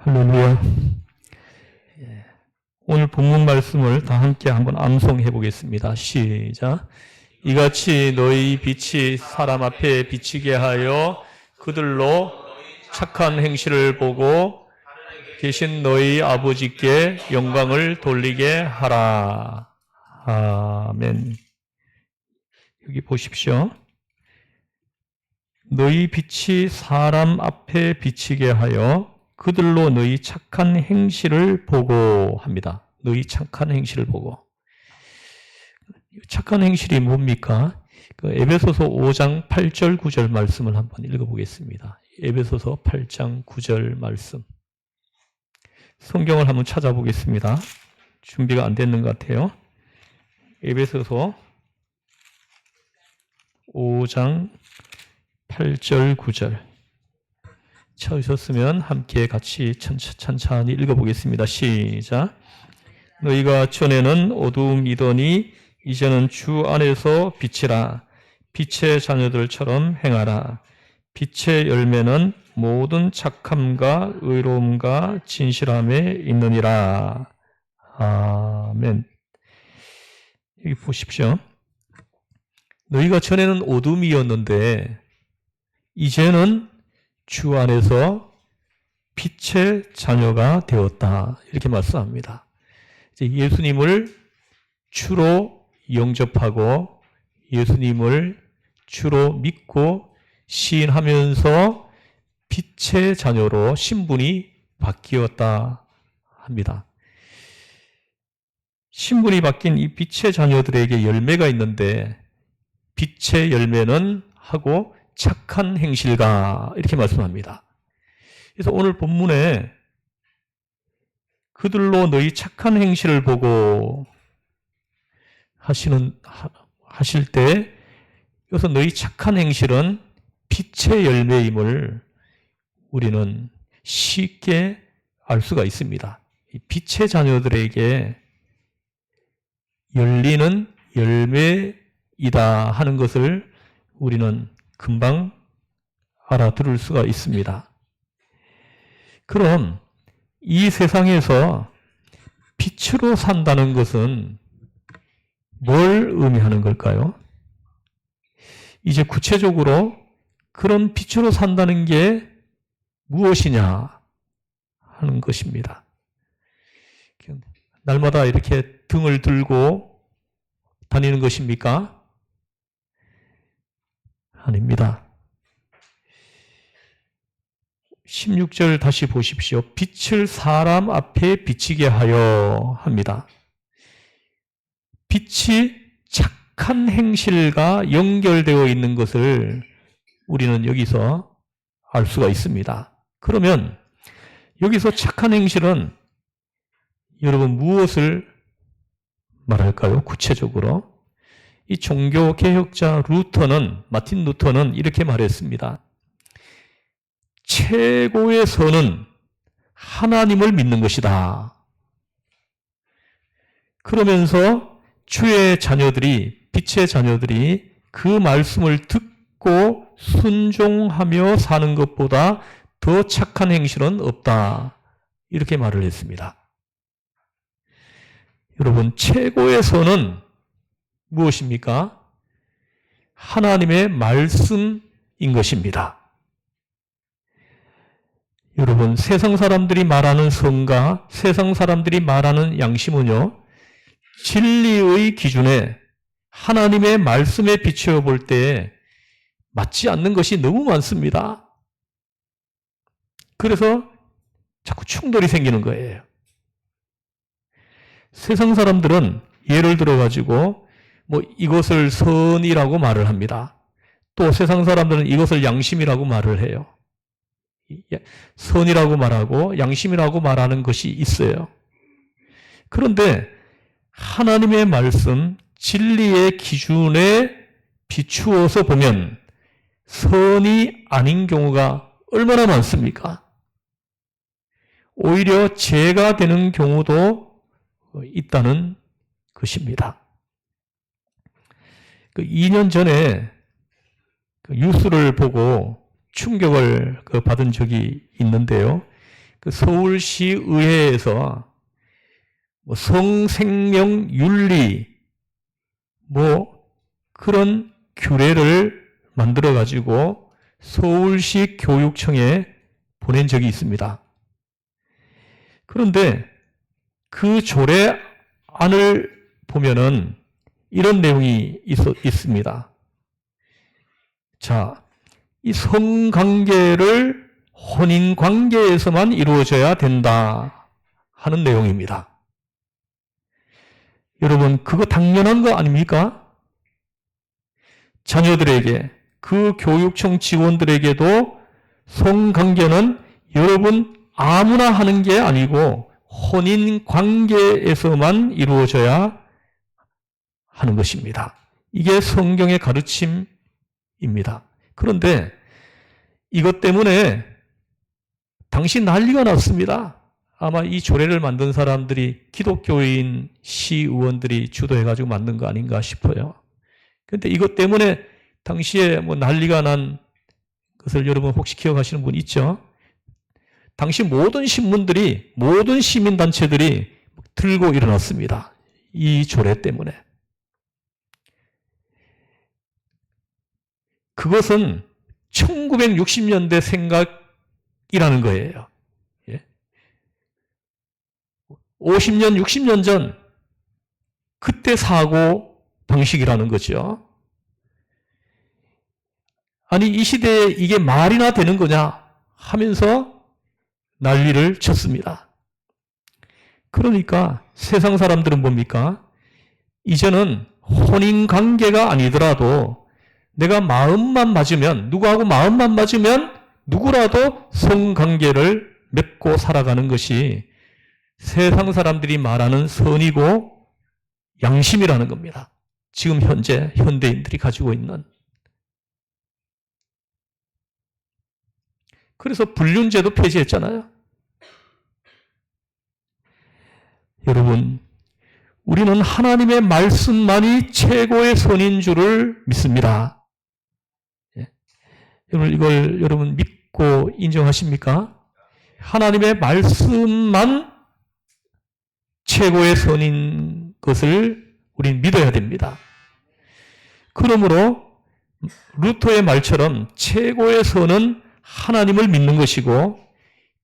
할렐루야. 오늘 본문 말씀을 다 함께 한번 암송해 보겠습니다. 시작. 이같이 너희 빛이 사람 앞에 비치게 하여 그들로 착한 행실을 보고 계신 너희 아버지께 영광을 돌리게 하라. 아멘. 여기 보십시오. 너희 빛이 사람 앞에 비치게 하여 그들로 너희 착한 행실을 보고 합니다. 너희 착한 행실을 보고. 착한 행실이 뭡니까? 에베소서 5장 8절 9절 말씀을 한번 읽어보겠습니다. 에베소서 8장 9절 말씀. 성경을 한번 찾아보겠습니다. 준비가 안 됐는 것 같아요. 에베소서 5장 8절 9절. 찾으셨으면 함께 같이 천천히 읽어보겠습니다. 시작. 너희가 전에는 어두움이더니 이제는 주 안에서 빛이라. 빛의 자녀들처럼 행하라. 빛의 열매는 모든 착함과 의로움과 진실함에 있느니라. 아멘. 여기 보십시오. 너희가 전에는 어둠이었는데 이제는 주 안에서 빛의 자녀가 되었다. 이렇게 말씀합니다. 이제 예수님을 주로 영접하고 예수님을 주로 믿고 시인하면서 빛의 자녀로 신분이 바뀌었다 합니다. 신분이 바뀐 이 빛의 자녀들에게 열매가 있는데 빛의 열매는 하고 착한 행실가 이렇게 말씀합니다. 그래서 오늘 본문에 그들로 너희 착한 행실을 보고 하실 때 여기서 너희 착한 행실은 빛의 열매임을 우리는 쉽게 알 수가 있습니다. 이 빛의 자녀들에게 열리는 열매이다 하는 것을 우리는 금방 알아들을 수가 있습니다. 그럼 이 세상에서 빛으로 산다는 것은 뭘 의미하는 걸까요? 이제 구체적으로 그런 빛으로 산다는 게 무엇이냐 하는 것입니다. 날마다 이렇게 등을 들고 다니는 것입니까? 아닙니다. 16절 다시 보십시오. 빛을 사람 앞에 비치게 하여 합니다. 빛이 착한 행실과 연결되어 있는 것을 우리는 여기서 알 수가 있습니다. 그러면 여기서 착한 행실은 여러분 무엇을 말할까요? 구체적으로. 이 종교 개혁자 마틴 루터는 이렇게 말했습니다. 최고의 선은 하나님을 믿는 것이다. 그러면서 주의 자녀들이, 빛의 자녀들이 그 말씀을 듣고 순종하며 사는 것보다 더 착한 행실은 없다. 이렇게 말을 했습니다. 여러분, 최고의 선은 무엇입니까? 하나님의 말씀인 것입니다. 여러분, 세상 사람들이 말하는 선과 세상 사람들이 말하는 양심은요, 진리의 기준에 하나님의 말씀에 비추어 볼 때 맞지 않는 것이 너무 많습니다. 그래서 자꾸 충돌이 생기는 거예요. 세상 사람들은 예를 들어가지고 이것을 선이라고 말을 합니다. 또 세상 사람들은 이것을 양심이라고 말을 해요. 선이라고 말하고 양심이라고 말하는 것이 있어요. 그런데 하나님의 말씀, 진리의 기준에 비추어서 보면 선이 아닌 경우가 얼마나 많습니까? 오히려 죄가 되는 경우도 있다는 것입니다. 2년 전에 뉴스를 보고 충격을 받은 적이 있는데요. 그 서울시 의회에서 뭐 성생명윤리 뭐 그런 규례를 만들어 가지고 서울시 교육청에 보낸 적이 있습니다. 그런데 그 조례안을 보면은 이런 내용이 있습니다. 자, 이 성관계를 혼인관계에서만 이루어져야 된다 하는 내용입니다. 여러분, 그거 당연한 거 아닙니까? 자녀들에게, 그 교육청 직원들에게도 성관계는 여러분 아무나 하는 게 아니고 혼인관계에서만 이루어져야 하는 것입니다. 이게 성경의 가르침입니다. 그런데 이것 때문에 당시 난리가 났습니다. 아마 이 조례를 만든 사람들이 기독교인 시의원들이 주도해가지고 만든 거 아닌가 싶어요. 그런데 이것 때문에 당시에 뭐 난리가 난 것을 여러분 혹시 기억하시는 분 있죠? 당시 모든 신문들이, 모든 시민단체들이 들고 일어났습니다. 이 조례 때문에. 그것은 1960년대 생각이라는 거예요. 50년, 60년 전 그때 사고 방식이라는 거죠. 아니 이 시대에 이게 말이나 되는 거냐 하면서 난리를 쳤습니다. 그러니까 세상 사람들은 뭡니까? 이제는 혼인관계가 아니더라도 내가 마음만 맞으면, 누구하고 마음만 맞으면 누구라도 성관계를 맺고 살아가는 것이 세상 사람들이 말하는 선이고 양심이라는 겁니다. 지금 현재 현대인들이 가지고 있는. 그래서 불륜제도 폐지했잖아요. 여러분, 우리는 하나님의 말씀만이 최고의 선인 줄을 믿습니다. 여러분, 이걸 여러분 믿고 인정하십니까? 하나님의 말씀만 최고의 선인 것을 우리는 믿어야 됩니다. 그러므로 루터의 말처럼 최고의 선은 하나님을 믿는 것이고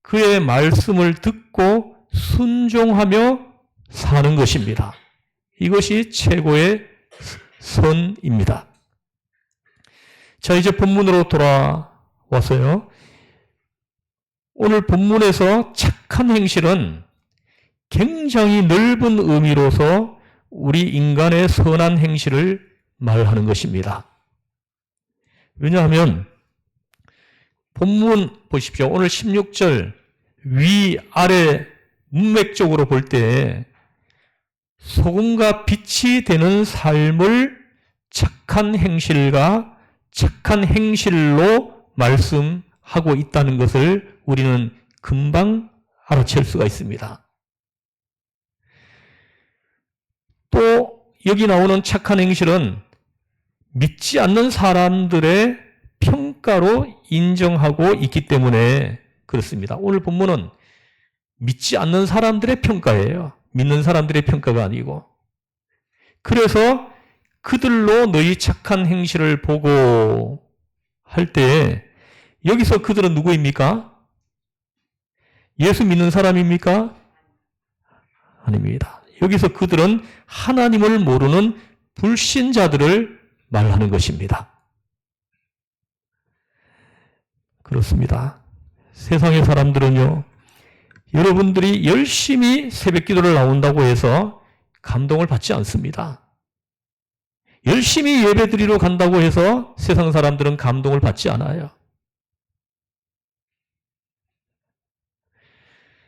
그의 말씀을 듣고 순종하며 사는 것입니다. 이것이 최고의 선입니다. 자, 이제 본문으로 돌아와서요. 오늘 본문에서 착한 행실은 굉장히 넓은 의미로서 우리 인간의 선한 행실을 말하는 것입니다. 왜냐하면 본문 보십시오. 오늘 16절 위아래 문맥적으로 볼 때 소금과 빛이 되는 삶을 착한 행실과 착한 행실로 말씀하고 있다는 것을 우리는 금방 알아챌 수가 있습니다. 또 여기 나오는 착한 행실은 믿지 않는 사람들의 평가로 인정하고 있기 때문에 그렇습니다. 오늘 본문은 믿지 않는 사람들의 평가예요. 믿는 사람들의 평가가 아니고. 그래서 그들로 너희 착한 행실을 보고 할 때 여기서 그들은 누구입니까? 예수 믿는 사람입니까? 아닙니다. 여기서 그들은 하나님을 모르는 불신자들을 말하는 것입니다. 그렇습니다. 세상의 사람들은요, 여러분들이 열심히 새벽 기도를 나온다고 해서 감동을 받지 않습니다. 열심히 예배드리러 간다고 해서 세상 사람들은 감동을 받지 않아요.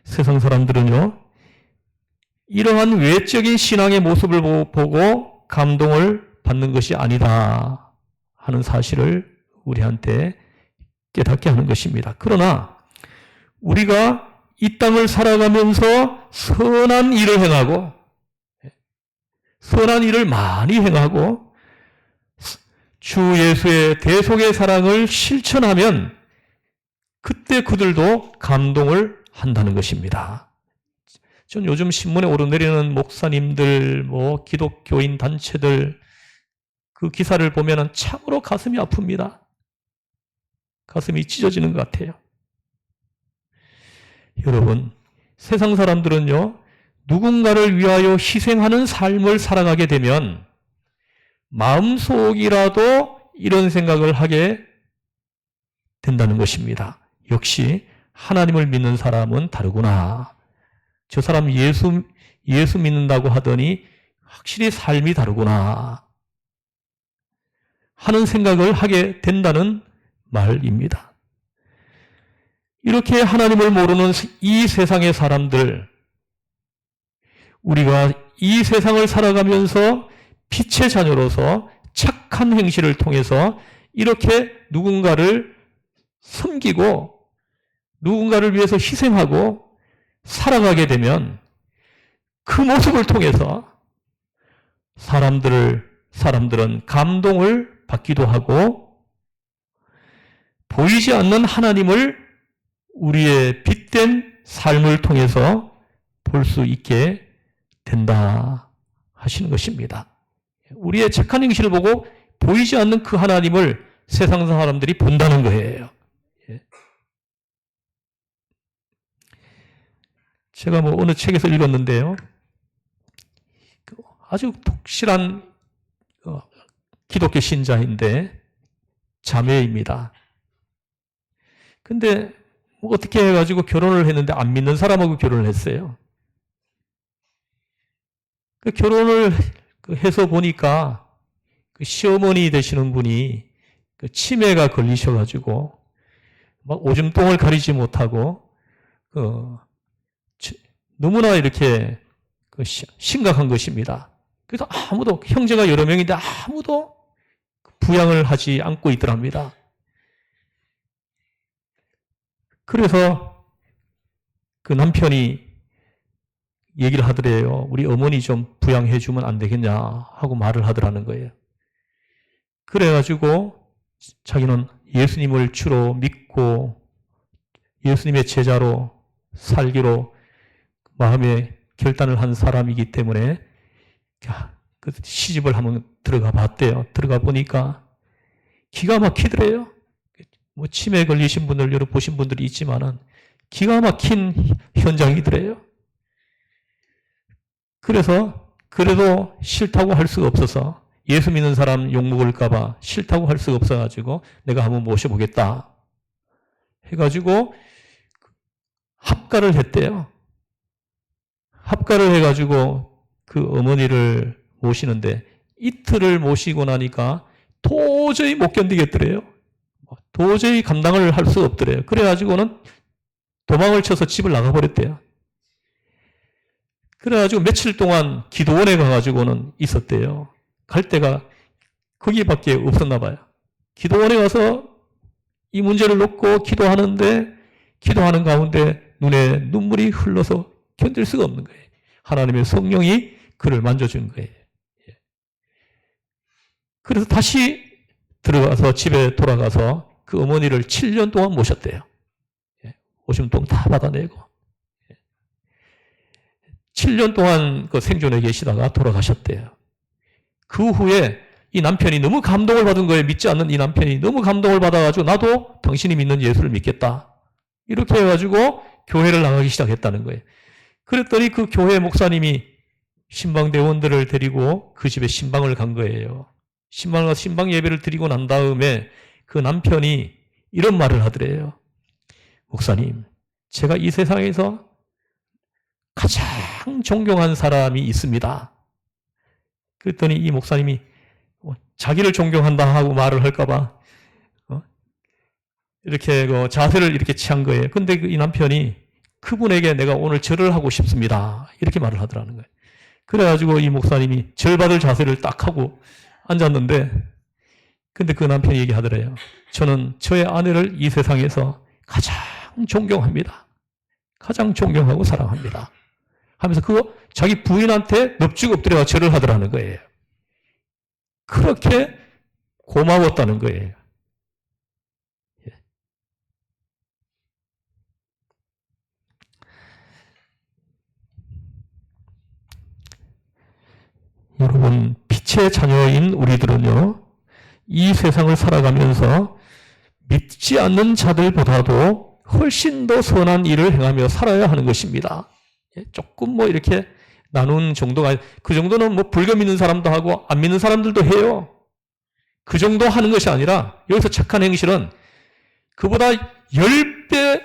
세상 사람들은요, 이러한 외적인 신앙의 모습을 보고 감동을 받는 것이 아니다 하는 사실을 우리한테 깨닫게 하는 것입니다. 그러나 우리가 이 땅을 살아가면서 선한 일을 행하고 선한 일을 많이 행하고 주 예수의 대속의 사랑을 실천하면 그때 그들도 감동을 한다는 것입니다. 전 요즘 신문에 오르내리는 목사님들, 기독교인 단체들 그 기사를 보면은 참으로 가슴이 아픕니다. 가슴이 찢어지는 것 같아요. 여러분, 세상 사람들은요, 누군가를 위하여 희생하는 삶을 살아가게 되면 마음속이라도 이런 생각을 하게 된다는 것입니다. 역시 하나님을 믿는 사람은 다르구나. 저 사람 예수 믿는다고 하더니 확실히 삶이 다르구나 하는 생각을 하게 된다는 말입니다. 이렇게 하나님을 모르는 이 세상의 사람들, 우리가 이 세상을 살아가면서 빛의 자녀로서 착한 행실을 통해서 이렇게 누군가를 섬기고 누군가를 위해서 희생하고 살아가게 되면 그 모습을 통해서 사람들은 감동을 받기도 하고 보이지 않는 하나님을 우리의 빛된 삶을 통해서 볼 수 있게 된다 하시는 것입니다. 우리의 착한 행실을 보고 보이지 않는 그 하나님을 세상 사람들이 본다는 거예요. 제가 어느 책에서 읽었는데요. 아주 독실한 기독교 신자인데 자매입니다. 근데 어떻게 해가지고 결혼을 했는데 안 믿는 사람하고 결혼을 했어요. 그 결혼을 해서 보니까 그 시어머니 되시는 분이 그 치매가 걸리셔가지고 막 오줌통을 가리지 못하고 너무나 이렇게 심각한 것입니다. 그래서 아무도 형제가 여러 명인데 아무도 부양을 하지 않고 있더랍니다. 그래서 그 남편이 얘기를 하더래요. 우리 어머니 좀 부양해 주면 안 되겠냐 하고 말을 하더라는 거예요. 그래가지고 자기는 예수님을 주로 믿고 예수님의 제자로 살기로 마음에 결단을 한 사람이기 때문에 그 시집을 한번 들어가 봤대요. 들어가 보니까 기가 막히더래요. 치매에 걸리신 분들 여러 보신 분들이 있지만은 기가 막힌 현장이더래요. 그래서 그래도 싫다고 할 수가 없어서 예수 믿는 사람 욕먹을까봐 싫다고 할 수가 없어가지고 내가 한번 모셔보겠다 해가지고 합가를 했대요. 합가를 해가지고 그 어머니를 모시는데 이틀을 모시고 나니까 도저히 못 견디겠더래요. 도저히 감당을 할 수 없더래요. 그래가지고는 도망을 쳐서 집을 나가버렸대요. 그래가지고 며칠 동안 기도원에 가가지고는 있었대요. 갈 데가 거기밖에 없었나 봐요. 기도원에 가서 이 문제를 놓고 기도하는데 기도하는 가운데 눈에 눈물이 흘러서 견딜 수가 없는 거예요. 하나님의 성령이 그를 만져준 거예요. 그래서 다시 들어가서 집에 돌아가서 그 어머니를 7년 동안 모셨대요. 오줌통 다 받아내고 7년 동안 그 생존에 계시다가 돌아가셨대요. 그 후에 이 남편이 너무 감동을 받은 거예요. 믿지 않는 이 남편이 너무 감동을 받아가지고 나도 당신이 믿는 예수를 믿겠다. 이렇게 해가지고 교회를 나가기 시작했다는 거예요. 그랬더니 그 교회 목사님이 신방대원들을 데리고 그 집에 신방을 간 거예요. 신방을 가서 신방 예배를 드리고 난 다음에 그 남편이 이런 말을 하더래요. 목사님, 제가 이 세상에서 가장 존경한 사람이 있습니다. 그랬더니 이 목사님이 자기를 존경한다 하고 말을 할까봐 이렇게 자세를 이렇게 취한 거예요. 근데 이 남편이 그분에게 내가 오늘 절을 하고 싶습니다. 이렇게 말을 하더라는 거예요. 그래가지고 이 목사님이 절받을 자세를 딱 하고 앉았는데 근데 그 남편이 얘기하더래요. 저는 저의 아내를 이 세상에서 가장 존경합니다. 가장 존경하고 사랑합니다. 하면서 그거 자기 부인한테 넙죽 엎드려 절을 하더라는 거예요. 그렇게 고마웠다는 거예요. 여러분, 빛의 자녀인 우리들은요, 이 세상을 살아가면서 믿지 않는 자들보다도 훨씬 더 선한 일을 행하며 살아야 하는 것입니다. 조금 뭐 이렇게 나눈 정도가, 그 정도는 뭐 불교 믿는 사람도 하고 안 믿는 사람들도 해요. 그 정도 하는 것이 아니라 여기서 착한 행실은 그보다 10배,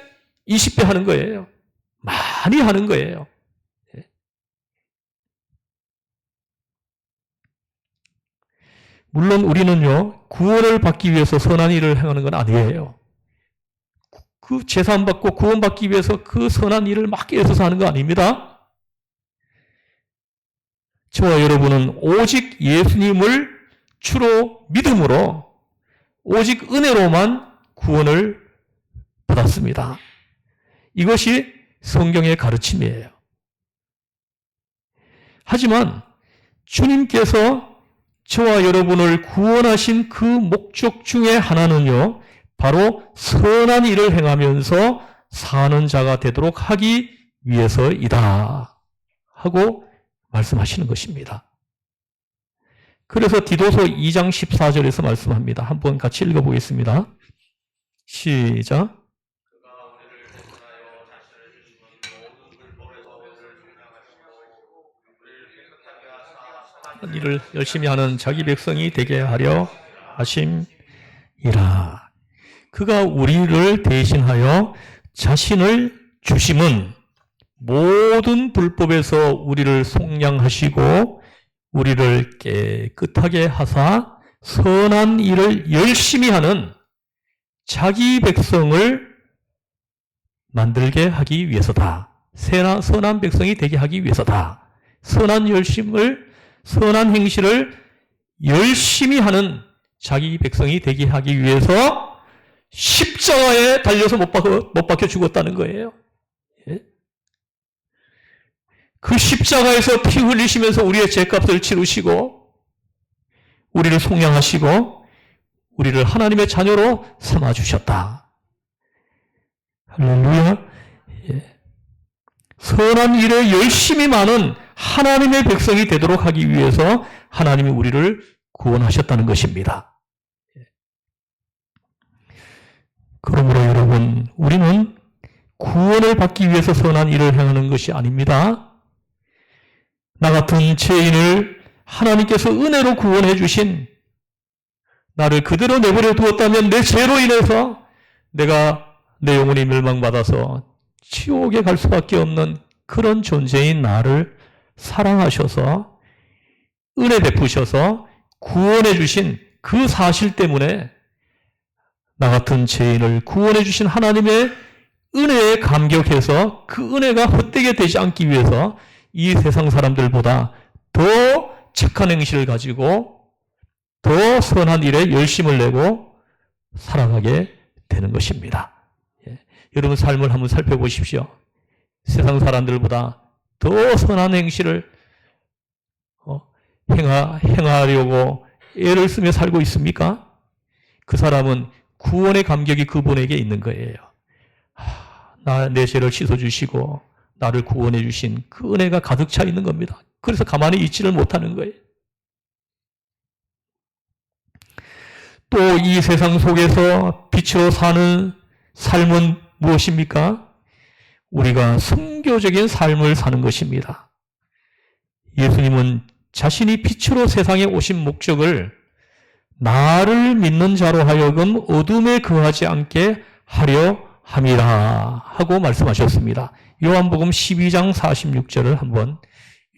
20배 하는 거예요. 많이 하는 거예요. 물론 우리는요, 구원을 받기 위해서 선한 일을 행하는 건 아니에요. 그 제사 받고 구원받기 위해서 그 선한 일을 막 애써서 하는 거 아닙니다. 저와 여러분은 오직 예수님을 주로 믿음으로 오직 은혜로만 구원을 받았습니다. 이것이 성경의 가르침이에요. 하지만 주님께서 저와 여러분을 구원하신 그 목적 중에 하나는요, 바로 선한 일을 행하면서 사는 자가 되도록 하기 위해서이다 하고 말씀하시는 것입니다. 그래서 디도서 2장 14절에서 말씀합니다. 한번 같이 읽어보겠습니다. 시작. 일을 열심히 하는 자기 백성이 되게 하려 하심이라. 그가 우리를 대신하여 자신을 주심은 모든 불법에서 우리를 속량하시고 우리를 깨끗하게 하사 선한 일을 열심히 하는 자기 백성을 만들게 하기 위해서다. 선한 백성이 되게 하기 위해서다. 선한 행실을 열심히 하는 자기 백성이 되게 하기 위해서 십자가에 달려서 못 박혀 죽었다는 거예요. 그 십자가에서 피 흘리시면서 우리의 죄값을 치르시고 우리를 속량하시고 우리를 하나님의 자녀로 삼아주셨다. 할렐루야. 선한 일에 열심히 많은 하나님의 백성이 되도록 하기 위해서 하나님이 우리를 구원하셨다는 것입니다. 그러므로 여러분, 우리는 구원을 받기 위해서 선한 일을 행하는 것이 아닙니다. 나 같은 죄인을 하나님께서 은혜로 구원해 주신, 나를 그대로 내버려 두었다면 내 죄로 인해서 내가 내 영혼이 멸망받아서 지옥에 갈 수밖에 없는 그런 존재인 나를 사랑하셔서 은혜 베푸셔서 구원해 주신 그 사실 때문에 나 같은 죄인을 구원해 주신 하나님의 은혜에 감격해서 그 은혜가 헛되게 되지 않기 위해서 이 세상 사람들보다 더 착한 행실을 가지고 더 선한 일에 열심을 내고 살아가게 되는 것입니다. 여러분 삶을 한번 살펴보십시오. 세상 사람들보다 더 선한 행실을 행하려고 애를 쓰며 살고 있습니까? 그 사람은 구원의 감격이 그분에게 있는 거예요. 내 죄를 씻어주시고 나를 구원해 주신 그 은혜가 가득 차 있는 겁니다. 그래서 가만히 있지를 못하는 거예요. 또 이 세상 속에서 빛으로 사는 삶은 무엇입니까? 우리가 순교적인 삶을 사는 것입니다. 예수님은 자신이 빛으로 세상에 오신 목적을 나를 믿는 자로 하여금 어둠에 거하지 않게 하려 함이라 하고 말씀하셨습니다. 요한복음 12장 46절을 한번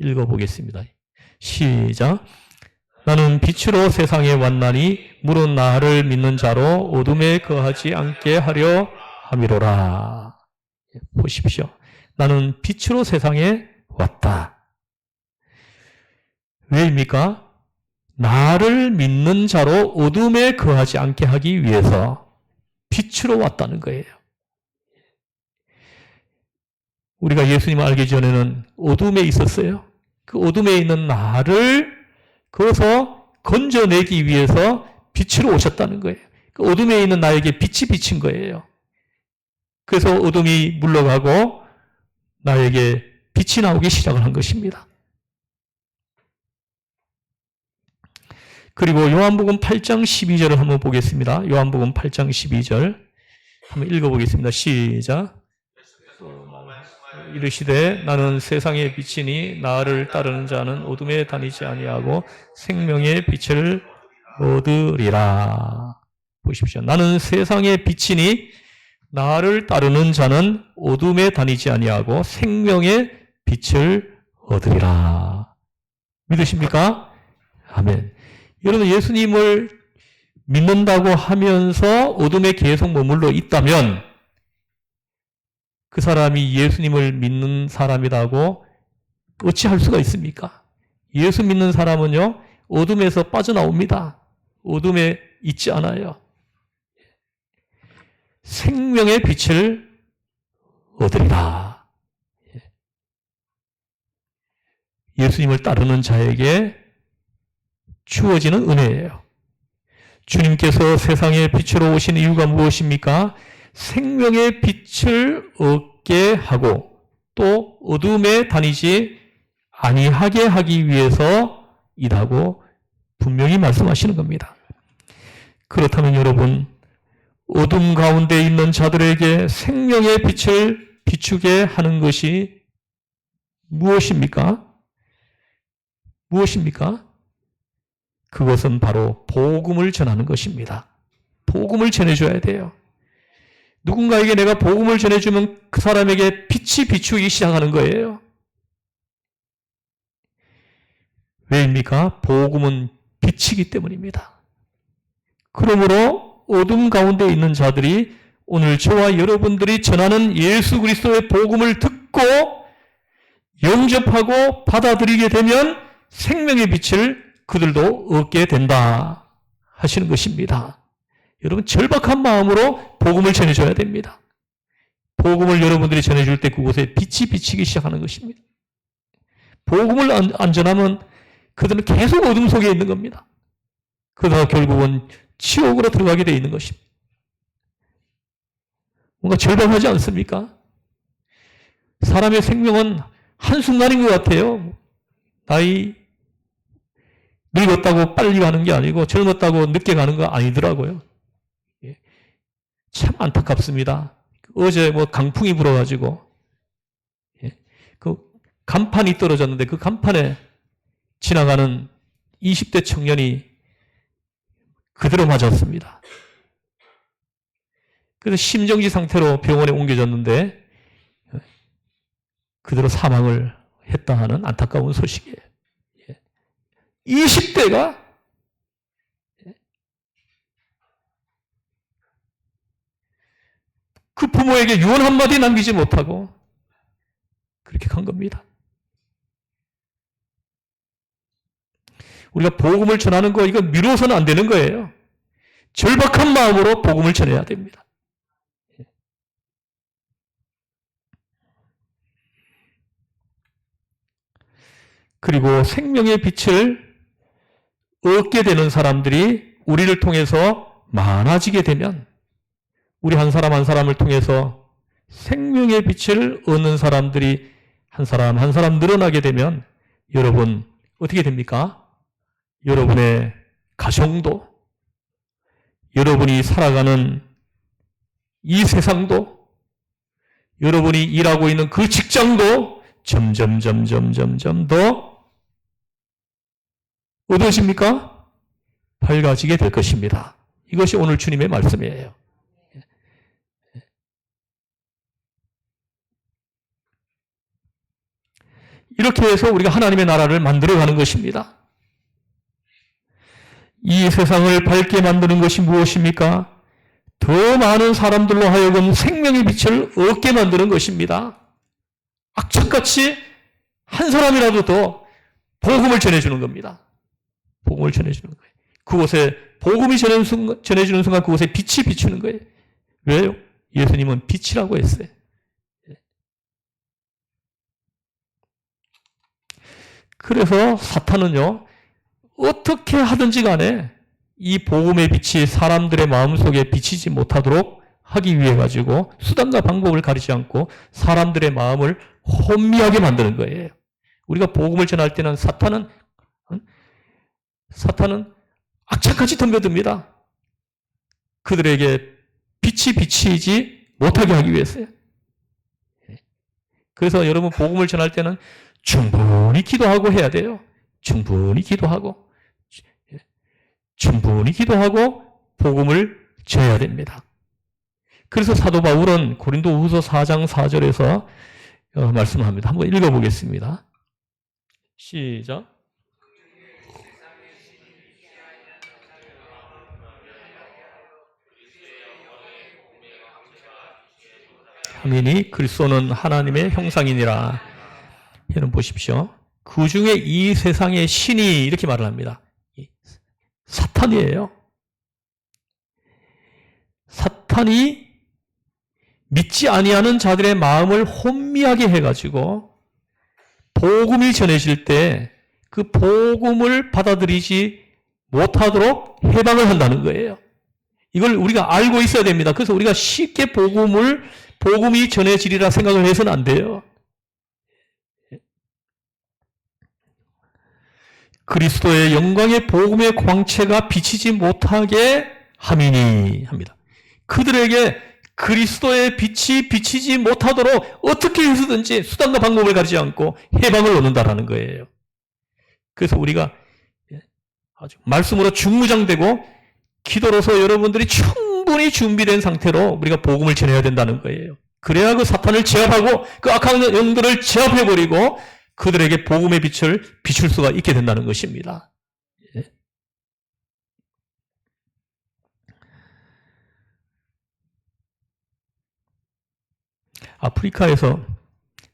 읽어보겠습니다. 시작. 나는 빛으로 세상에 왔나니 물은 나를 믿는 자로 어둠에 거하지 않게 하려 함이로라. 보십시오. 나는 빛으로 세상에 왔다. 왜입니까? 나를 믿는 자로 어둠에 거하지 않게 하기 위해서 빛으로 왔다는 거예요. 우리가 예수님을 알기 전에는 어둠에 있었어요. 그 어둠에 있는 나를 거기서 건져내기 위해서 빛으로 오셨다는 거예요. 그 어둠에 있는 나에게 빛이 비친 거예요. 그래서 어둠이 물러가고 나에게 빛이 나오기 시작을 한 것입니다. 그리고 요한복음 8장 12절을 한번 보겠습니다. 요한복음 8장 12절 한번 읽어보겠습니다. 시작. 이르시되 나는 세상의 빛이니 나를 따르는 자는 어둠에 다니지 아니하고 생명의 빛을 얻으리라. 보십시오. 나는 세상의 빛이니 나를 따르는 자는 어둠에 다니지 아니하고 생명의 빛을 얻으리라. 믿으십니까? 아멘. 여러분, 예수님을 믿는다고 하면서 어둠에 계속 머물러 있다면 그 사람이 예수님을 믿는 사람이라고 어찌할 수가 있습니까? 예수 믿는 사람은요, 어둠에서 빠져나옵니다. 어둠에 있지 않아요. 생명의 빛을 얻으리라. 예수님을 따르는 자에게 주어지는 은혜예요. 주님께서 세상의 빛으로 오신 이유가 무엇입니까? 생명의 빛을 얻게 하고 또 어둠에 다니지 아니하게 하기 위해서이라고 분명히 말씀하시는 겁니다. 그렇다면 여러분, 어둠 가운데 있는 자들에게 생명의 빛을 비추게 하는 것이 무엇입니까? 무엇입니까? 그것은 바로 복음을 전하는 것입니다. 복음을 전해줘야 돼요. 누군가에게 내가 복음을 전해주면 그 사람에게 빛이 비추기 시작하는 거예요. 왜입니까? 복음은 빛이기 때문입니다. 그러므로 어둠 가운데 있는 자들이 오늘 저와 여러분들이 전하는 예수 그리스도의 복음을 듣고 영접하고 받아들이게 되면 생명의 빛을 그들도 얻게 된다 하시는 것입니다. 여러분, 절박한 마음으로 복음을 전해줘야 됩니다. 복음을 여러분들이 전해줄 때 그곳에 빛이 비치기 시작하는 것입니다. 복음을 안 전하면 그들은 계속 어둠 속에 있는 겁니다. 그러다가 결국은 지옥으로 들어가게 되어 있는 것입니다. 뭔가 절박하지 않습니까? 사람의 생명은 한순간인 것 같아요. 나이 늙었다고 빨리 가는 게 아니고 젊었다고 늦게 가는 거 아니더라고요. 참 안타깝습니다. 어제 강풍이 불어가지고 그 간판이 떨어졌는데 그 간판에 지나가는 20대 청년이 그대로 맞았습니다. 그래서 심정지 상태로 병원에 옮겨졌는데 그대로 사망을 했다 하는 안타까운 소식이에요. 20대가 그 부모에게 유언 한마디 남기지 못하고 그렇게 간 겁니다. 우리가 복음을 전하는 거 이거 미뤄서는 안 되는 거예요. 절박한 마음으로 복음을 전해야 됩니다. 그리고 생명의 빛을 얻게 되는 사람들이 우리를 통해서 많아지게 되면 우리 한 사람 한 사람을 통해서 생명의 빛을 얻는 사람들이 한 사람 한 사람 늘어나게 되면 여러분 어떻게 됩니까? 여러분의 가정도, 여러분이 살아가는 이 세상도, 여러분이 일하고 있는 그 직장도 점점 더 어떠십니까? 밝아지게 될 것입니다. 이것이 오늘 주님의 말씀이에요. 이렇게 해서 우리가 하나님의 나라를 만들어가는 것입니다. 이 세상을 밝게 만드는 것이 무엇입니까? 더 많은 사람들로 하여금 생명의 빛을 얻게 만드는 것입니다. 악착같이 한 사람이라도 더 복음을 전해주는 겁니다. 복음을 전해주는 거예요. 그곳에 복음이 전해주는 순간 그곳에 빛이 비추는 거예요. 왜요? 예수님은 빛이라고 했어요. 그래서 사탄은요, 어떻게 하든지 간에 이 복음의 빛이 사람들의 마음속에 비치지 못하도록 하기 위해 가지고 수단과 방법을 가리지 않고 사람들의 마음을 혼미하게 만드는 거예요. 우리가 복음을 전할 때는 사탄은 악착같이 덤벼듭니다. 그들에게 빛이 비치지 못하게 하기 위해서요. 그래서 여러분 복음을 전할 때는 충분히 기도하고 해야 돼요. 충분히 기도하고 복음을 전해야 됩니다. 그래서 사도 바울은 고린도후서 4장 4절에서 말씀합니다. 한번 읽어보겠습니다. 시작. 하미니 그리스도는 하나님의 형상이니라. 여러분 보십시오. 그 중에 이 세상의 신이 이렇게 말을 합니다. 사탄이에요. 사탄이 믿지 아니하는 자들의 마음을 혼미하게 해가지고 복음이 전해질 때 그 복음을 받아들이지 못하도록 해방을 한다는 거예요. 이걸 우리가 알고 있어야 됩니다. 그래서 우리가 쉽게 복음이 전해지리라 생각을 해서는 안 돼요. 그리스도의 영광의 복음의 광채가 비치지 못하게 함이니 합니다. 그들에게 그리스도의 빛이 비치지 못하도록 어떻게 해서든지 수단과 방법을 가리지 않고 해방을 놓는다라는 거예요. 그래서 우리가 아주 말씀으로 중무장되고 기도로서 여러분들이 충분히 준비된 상태로 우리가 복음을 전해야 된다는 거예요. 그래야 그 사탄을 제압하고 그 악한 영들을 제압해버리고 그들에게 복음의 빛을 비출 수가 있게 된다는 것입니다. 아프리카에서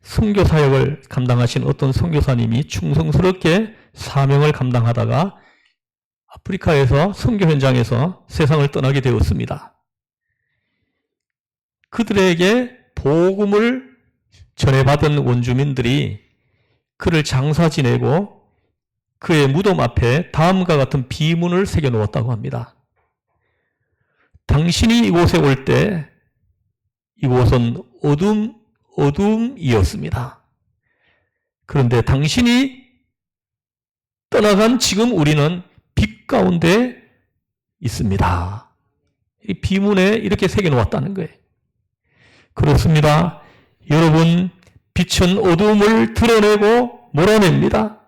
선교 사역을 감당하신 어떤 선교사님이 충성스럽게 사명을 감당하다가 아프리카에서 선교 현장에서 세상을 떠나게 되었습니다. 그들에게 복음을 전해받은 원주민들이 그를 장사 지내고 그의 무덤 앞에 다음과 같은 비문을 새겨 놓았다고 합니다. 당신이 이곳에 올 때 이곳은 어둠이었습니다. 그런데 당신이 떠나간 지금 우리는 빛 가운데 있습니다. 이 비문에 이렇게 새겨 놓았다는 거예요. 그렇습니다. 여러분, 빛은 어둠을 드러내고 몰아냅니다.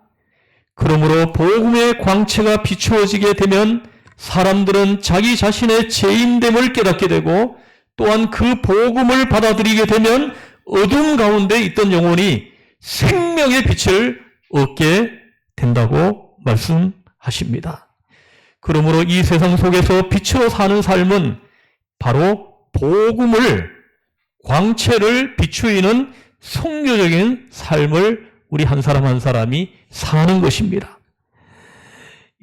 그러므로 복음의 광채가 비추어지게 되면 사람들은 자기 자신의 죄인됨을 깨닫게 되고 또한 그 복음을 받아들이게 되면 어둠 가운데 있던 영혼이 생명의 빛을 얻게 된다고 말씀하십니다. 그러므로 이 세상 속에서 빛으로 사는 삶은 바로 복음을, 광채를 비추이는 성교적인 삶을 우리 한 사람 한 사람이 사는 것입니다.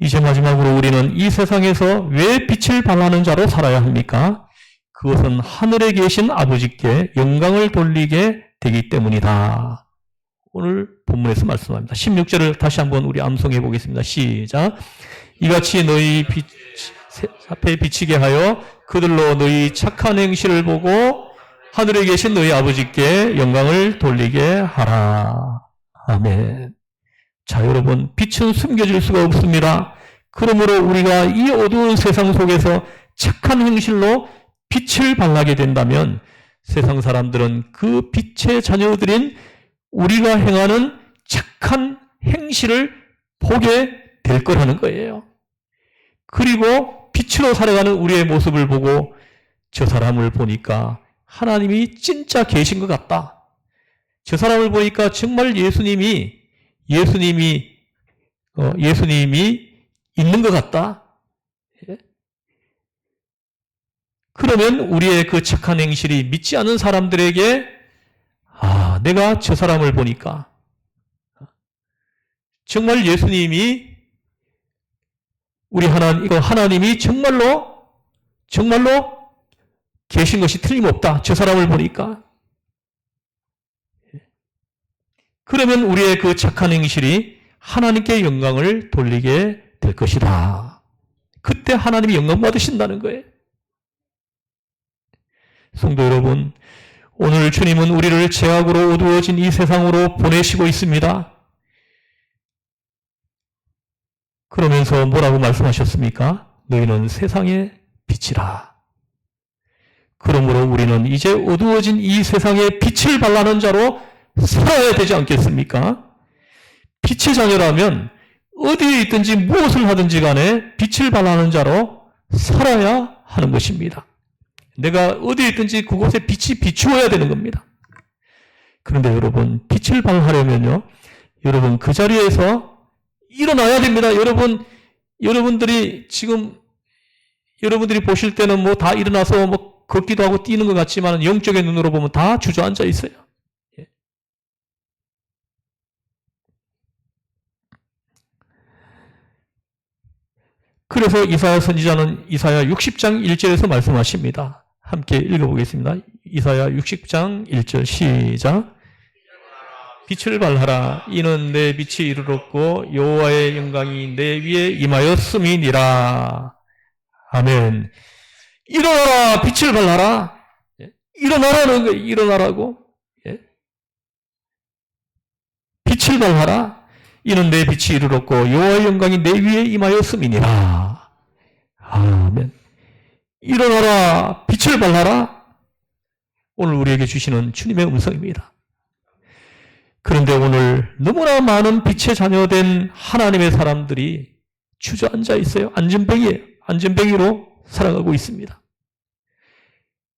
이제 마지막으로 우리는 이 세상에서 왜 빛을 발하는 자로 살아야 합니까? 그것은 하늘에 계신 아버지께 영광을 돌리게 되기 때문이다. 오늘 본문에서 말씀합니다. 16절을 다시 한번 우리 암송해 보겠습니다. 시작. 이같이 너희 빛 앞에 비치게 하여 그들로 너희 착한 행실을 보고 하늘에 계신 너희 아버지께 영광을 돌리게 하라. 아멘. 자, 여러분, 빛은 숨겨질 수가 없습니다. 그러므로 우리가 이 어두운 세상 속에서 착한 행실로 빛을 발하게 된다면 세상 사람들은 그 빛의 자녀들인 우리가 행하는 착한 행실을 보게 될 거라는 거예요. 그리고 빛으로 살아가는 우리의 모습을 보고 저 사람을 보니까 하나님이 진짜 계신 것 같다. 저 사람을 보니까 정말 예수님이 있는 것 같다. 그러면 우리의 그 착한 행실이 믿지 않는 사람들에게 내가 저 사람을 보니까 정말 예수님이 우리 하나님이 정말로 계신 것이 틀림없다. 저 사람을 보니까. 그러면 우리의 그 착한 행실이 하나님께 영광을 돌리게 될 것이다. 그때 하나님이 영광 받으신다는 거예요. 성도 여러분, 오늘 주님은 우리를 죄악으로 어두워진 이 세상으로 보내시고 있습니다. 그러면서 뭐라고 말씀하셨습니까? 너희는 세상의 빛이라. 그러므로 우리는 이제 어두워진 이 세상에 빛을 발하는 자로 살아야 되지 않겠습니까? 빛의 자녀라면 어디에 있든지 무엇을 하든지 간에 빛을 발하는 자로 살아야 하는 것입니다. 내가 어디에 있든지 그곳에 빛이 비추어야 되는 겁니다. 그런데 여러분, 빛을 발하려면요, 여러분 그 자리에서 일어나야 됩니다. 여러분들이 지금 여러분들이 보실 때는 뭐 다 일어나서 뭐 걷기도 하고 뛰는 것 같지만 영적인 눈으로 보면 다 주저앉아 있어요. 예. 그래서 이사야 선지자는 이사야 60장 1절에서 말씀하십니다. 함께 읽어보겠습니다. 이사야 60장 1절 시작. 빛을 발하라. 이는 내 빛이 이르렀고 여호와의 영광이 내 위에 임하였음이니라. 아멘. 일어나라. 빛을 발하라. 일어나라는 거예요. 일어나라고. 빛을 발하라. 이는 내 빛이 이르렀고 여호와의 영광이 내 위에 임하였음이니라. 아멘. 일어나라. 빛을 발하라. 오늘 우리에게 주시는 주님의 음성입니다. 그런데 오늘 너무나 많은 빛의 자녀된 하나님의 사람들이 주저앉아 있어요. 안전뱅이에요. 안전뱅이로 살아가고 있습니다.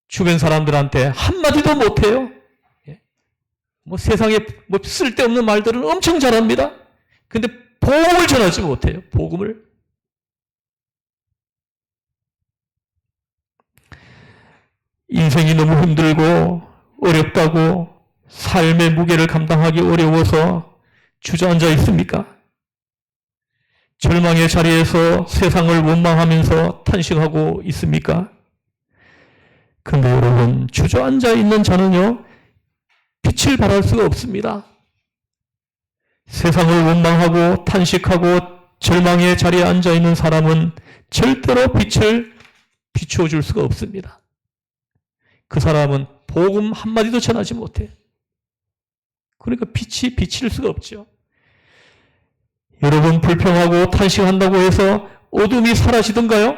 주변 사람들한테 한마디도 못해요. 뭐 세상에 뭐 쓸데없는 말들은 엄청 잘합니다. 근데 복음을 전하지 못해요. 복음을. 인생이 너무 힘들고 어렵다고 삶의 무게를 감당하기 어려워서 주저앉아 있습니까? 절망의 자리에서 세상을 원망하면서 탄식하고 있습니까? 그런데 여러분, 주저앉아 있는 자는요, 빛을 발할 수가 없습니다. 세상을 원망하고 탄식하고 절망의 자리에 앉아 있는 사람은 절대로 빛을 비추어 줄 수가 없습니다. 그 사람은 복음 한마디도 전하지 못해. 그러니까 빛이 비칠 수가 없죠. 여러분, 불평하고 탄식한다고 해서 어둠이 사라지던가요?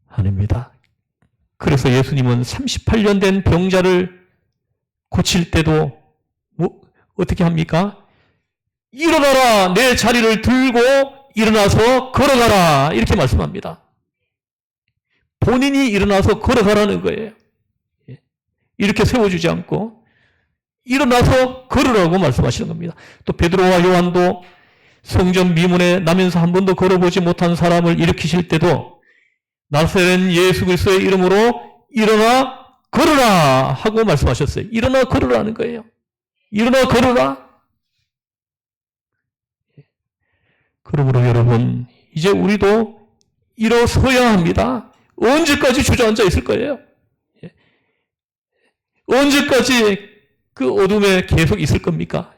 아닙니다. 그래서 예수님은 38년 된 병자를 고칠 때도 어떻게 합니까? 일어나라, 내 자리를 들고 일어나서 걸어가라, 이렇게 말씀합니다. 본인이 일어나서 걸어가라는 거예요. 이렇게 세워주지 않고 일어나서 걸으라고 말씀하시는 겁니다. 또 베드로와 요한도 성전 미문에 나면서 한 번도 걸어보지 못한 사람을 일으키실 때도 나사렛 예수 그리스도의 이름으로 일어나 걸으라 하고 말씀하셨어요. 일어나 걸으라는 거예요. 일어나 걸으라. 그러므로 여러분, 이제 우리도 일어서야 합니다. 언제까지 주저앉아 있을 거예요? 언제까지 그 어둠에 계속 있을 겁니까?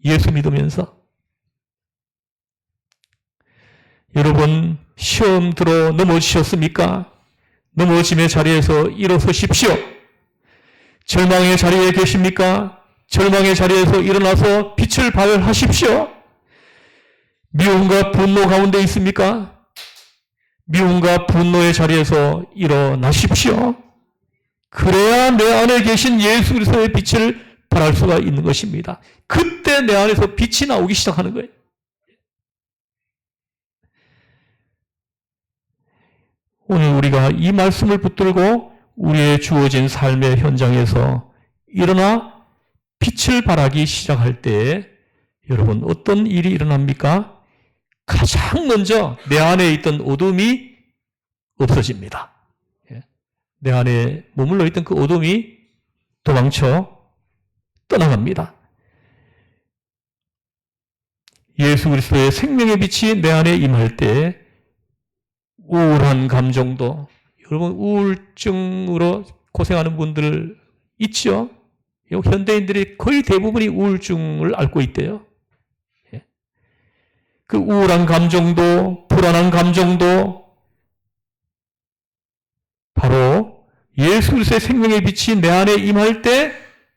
예수 믿으면서. 여러분, 시험 들어 넘어지셨습니까? 넘어짐의 자리에서 일어서십시오. 절망의 자리에 계십니까? 절망의 자리에서 일어나서 빛을 발하십시오. 미움과 분노 가운데 있습니까? 미움과 분노의 자리에서 일어나십시오. 그래야 내 안에 계신 예수 그리스도의 빛을 발할 수가 있는 것입니다. 그때 내 안에서 빛이 나오기 시작하는 거예요. 오늘 우리가 이 말씀을 붙들고 우리의 주어진 삶의 현장에서 일어나 빛을 발하기 시작할 때에 여러분, 어떤 일이 일어납니까? 가장 먼저 내 안에 있던 어둠이 없어집니다. 내 안에 머물러 있던 그 어둠이 도망쳐 떠나갑니다. 예수 그리스도의 생명의 빛이 내 안에 임할 때 우울한 감정도, 여러분 우울증으로 고생하는 분들 있죠? 현대인들이 거의 대부분이 우울증을 앓고 있대요. 그 우울한 감정도, 불안한 감정도 바로 예수 그리스도의 생명의 빛이 내 안에 임할 때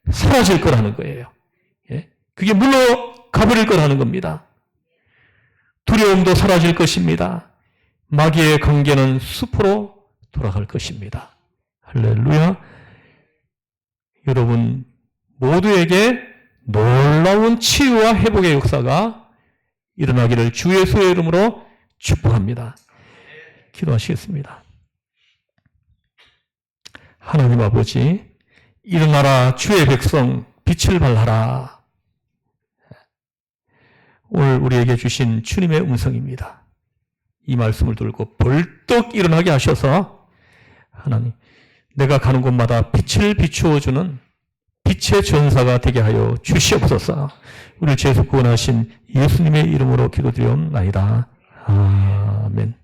사라질 거라는 거예요. 그게 물러가버릴 거라는 겁니다. 두려움도 사라질 것입니다. 마귀의 관계는 숲으로 돌아갈 것입니다. 할렐루야. 여러분 모두에게 놀라운 치유와 회복의 역사가 일어나기를 주 예수의 이름으로 축복합니다. 기도하시겠습니다. 하나님 아버지, 일어나라 주의 백성 빛을 발하라. 오늘 우리에게 주신 주님의 음성입니다. 이 말씀을 들고 벌떡 일어나게 하셔서 하나님, 내가 가는 곳마다 빛을 비추어주는 빛의 전사가 되게 하여 주시옵소서. 우리를 죄에서 구원하신 예수님의 이름으로 기도드리옵나이다. 아멘.